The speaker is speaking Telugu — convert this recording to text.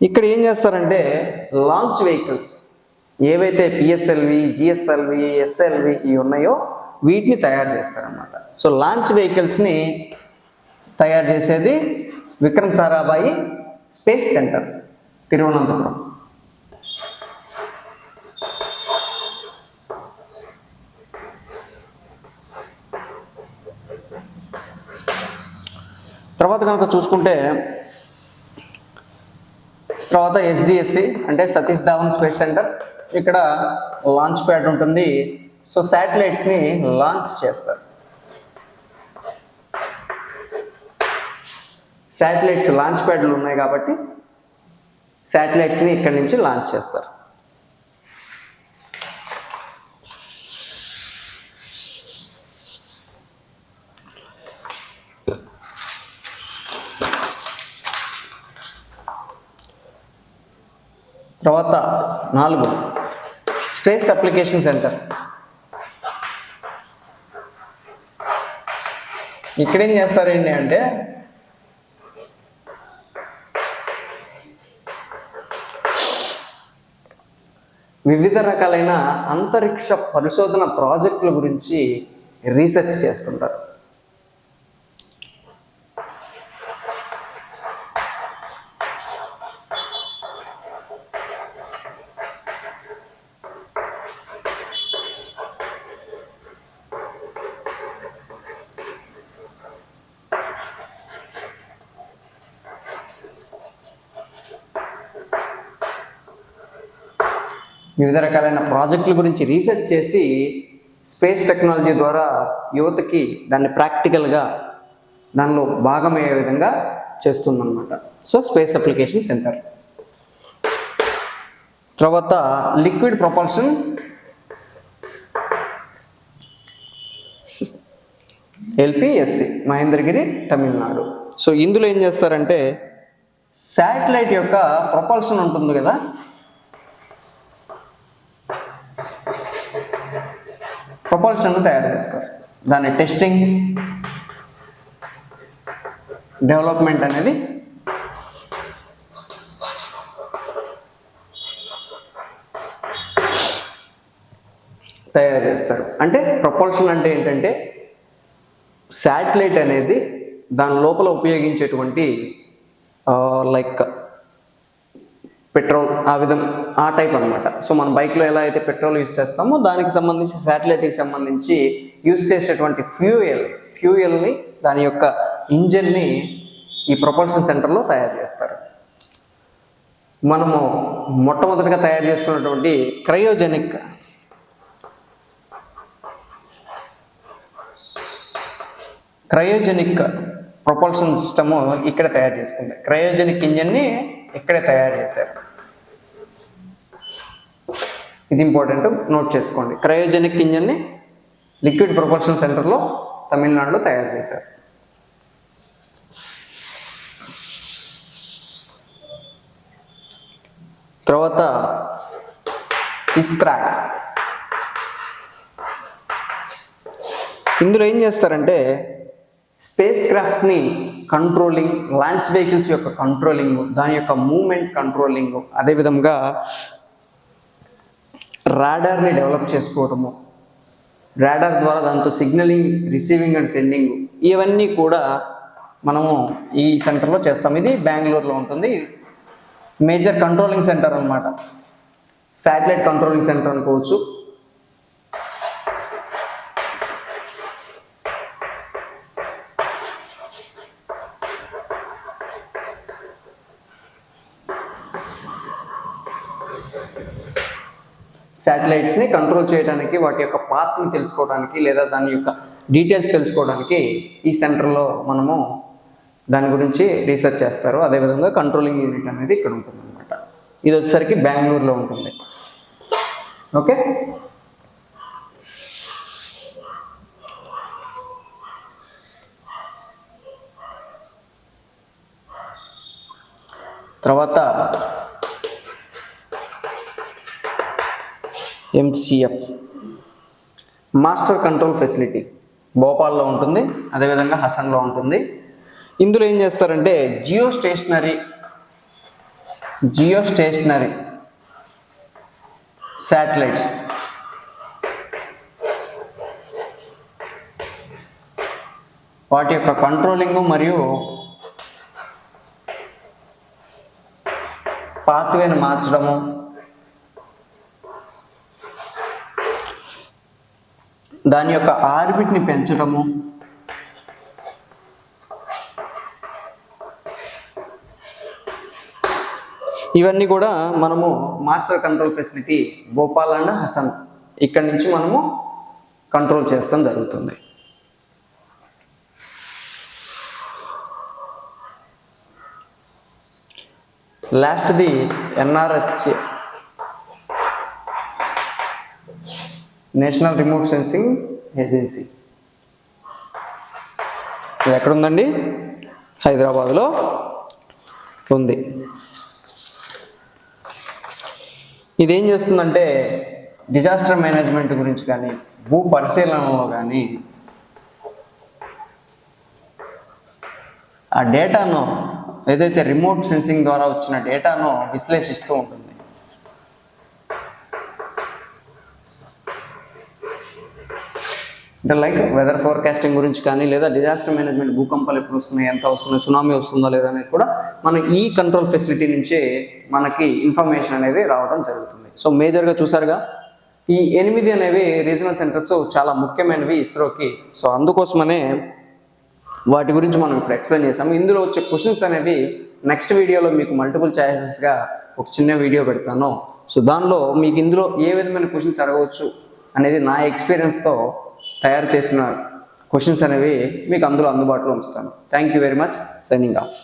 ఇక్కడ ఏం చేస్తారంటే లాంచ్ వెహికల్స్ ఏవైతే పిఎస్ఎల్వి, జిఎస్ఎల్వి, ఎస్ఎల్వి ఇవి ఉన్నాయో వీటిని తయారు చేస్తారన్నమాట. సో లాంచ్ వెహికల్స్ని తయారు చేసేది విక్రమ్ సారాభాయి స్పేస్ సెంటర్, తిరువనంతపురం. తర్వాత కనుక చూసుకుంటే తర్వాత ఎస్డిఎస్సి అంటే సతీష్ ధావన్ స్పేస్ సెంటర్, ఇక్కడ లాంచ్ ప్యాడ్ ఉంటుంది. సో శాటిలైట్స్ని లాంచ్ చేస్తారు. శాటిలైట్స్ లాంచ్ ప్యాడ్లు ఉన్నాయి కాబట్టి శాటిలైట్స్ని ఇక్కడి నుంచి లాంచ్ చేస్తారు. తర్వాత 4 స్పేస్ అప్లికేషన్ సెంటర్. ఇక్కడేం చేస్తారండి అంటే వివిధ రకాలైన అంతరిక్ష పరిశోధన ప్రాజెక్టుల గురించి రీసెర్చ్ చేస్తుంటారు. వివిధ రకాలైన ప్రాజెక్టుల గురించి రీసెర్చ్ చేసి స్పేస్ టెక్నాలజీ ద్వారా యువతకి దాన్ని ప్రాక్టికల్గా దానిలో భాగమయ్యే విధంగా చేస్తుందన్నమాట. So space application centre. తర్వాత liquid propulsion LPSC, Mahendragiri, Tamil Nadu. So ఇందులో ఏం చేస్తారంటే శాటిలైట్ యొక్క ప్రొపల్షన్ ఉంటుంది కదా, ప్రొపల్షన్ తయారు చేస్తారు. దాని టెస్టింగ్, డెవలప్మెంట్ అనేది తయారు చేస్తారు. అంటే ప్రొపల్షన్ అంటే ఏంటంటే శాటిలైట్ అనేది దాని లోపల ఉపయోగించేటువంటి లైక్ పెట్రోల్ ఆ టైప్ అనమాట. సో మన బైక్లో ఎలా అయితే పెట్రోల్ యూజ్ చేస్తామో దానికి సంబంధించి శాటిలైట్కి సంబంధించి యూజ్ చేసేటువంటి ఫ్యూయల్ని దాని యొక్క ఇంజన్ని ఈ ప్రొపల్షన్ సెంటర్లో తయారు చేస్తారు. మనము మొట్టమొదటిగా తయారు చేసుకున్నటువంటి క్రయోజెనిక్ ప్రొపల్షన్ సిస్టము ఇక్కడ తయారు చేసుకుంది. క్రయోజెనిక్ ఇంజన్ని ఇక్కడే తయారు చేశారు. ఇది ఇంపార్టెంట్, నోట్ చేసుకోండి. క్రయోజెనిక్ ఇంజన్ని లిక్విడ్ ప్రొపల్షన్ సెంటర్లో తమిళనాడులో తయారు చేశారు. తర్వాత ఇస్త్రా. ఇందులో ఏం చేస్తారంటే స్పేస్ క్రాఫ్ట్ని కంట్రోలింగ్, లాంచ్ వెహికల్స్ యొక్క కంట్రోలింగ్, దాని యొక్క మూమెంట్ కంట్రోలింగ్, అదేవిధంగా రాడార్ని డెవలప్ చేసుకోవడము, రాడార్ ద్వారా దాంతో సిగ్నలింగ్, రిసీవింగ్ అండ్ సెండింగ్, ఇవన్నీ కూడా మనము ఈ సెంటర్లో చేస్తాం. ఇది బెంగళూరులో ఉంటుంది. మేజర్ కంట్రోలింగ్ సెంటర్ అన్నమాట. శాటిలైట్ కంట్రోలింగ్ సెంటర్ అనుకోవచ్చు. శాటిలైట్స్ని కంట్రోల్ చేయడానికి, వాటి యొక్క పాత్ని తెలుసుకోవడానికి లేదా దాని యొక్క డీటెయిల్స్ తెలుసుకోవడానికి ఈ సెంటర్లో మనము దాని గురించి రీసెర్చ్ చేస్తారు. అదేవిధంగా కంట్రోలింగ్ యూనిట్ అనేది ఇక్కడ ఉంటుంది అనమాట. ఇది వచ్చేసరికి బెంగళూరులో ఉంటుంది. ఓకే, తర్వాత ఎంసిఎఫ్ మాస్టర్ కంట్రోల్ ఫెసిలిటీ భోపాల్లో ఉంటుంది, అదేవిధంగా హసన్లో ఉంటుంది. ఇందులో ఏం చేస్తారంటే geostationary geostationary satellites. వాటి యొక్క కంట్రోలింగ్ మరియు పాత్వేని మార్చడము, దాని యొక్క ఆర్బిట్ని పెంచడము, ఇవన్నీ కూడా మనము master control facility Bhopal and Hassan ఇక్కడి నుంచి మనము కంట్రోల్ చేస్తాం జరుగుతుంది. లాస్ట్ది NRSC, national remote sensing agency. ఇది ఎక్కడుందండి? హైదరాబాద్లో ఉంది. ఇదేం చేస్తుందంటే డిజాస్టర్ మేనేజ్మెంట్ గురించి కానీ, భూ పరిశీలనలో కానీ ఆ డేటాను, ఏదైతే రిమోట్ సెన్సింగ్ ద్వారా వచ్చిన డేటాను విశ్లేషిస్తూ ఉంటుంది. అంటే లైక్ వెదర్ ఫోర్కాస్టింగ్ గురించి కానీ, లేదా డిజాస్టర్ మేనేజ్మెంట్, భూకంపాలు ఎప్పుడు వస్తున్నాయి, ఎంత వస్తున్నాయి, సునామీ వస్తుందా లేదా అనేది కూడా మనం ఈ కంట్రోల్ ఫెసిలిటీ నుంచే మనకి ఇన్ఫర్మేషన్ అనేది రావడం జరుగుతుంది. సో మేజర్గా చూసారుగా, ఈ 8 అనేవి రీజనల్ సెంటర్స్ చాలా ముఖ్యమైనవి ఇస్రోకి. సో అందుకోసమనే వాటి గురించి మనం ఇప్పుడు ఎక్స్ప్లెయిన్ చేసాము. ఇందులో వచ్చే క్వశ్చన్స్ అనేవి నెక్స్ట్ వీడియోలో మీకు మల్టిపుల్ ఛాయిసెస్గా ఒక చిన్న వీడియో పెడతాను. సో దానిలో మీకు ఇందులో ఏ విధమైన క్వశ్చన్స్ అడగవచ్చు అనేది నా ఎక్స్పీరియన్స్తో తయారు చేసిన క్వశ్చన్స్ అనేవి మీకు అందులో అందుబాటులో ఉంచుతాను. Thank you very much. Signing off.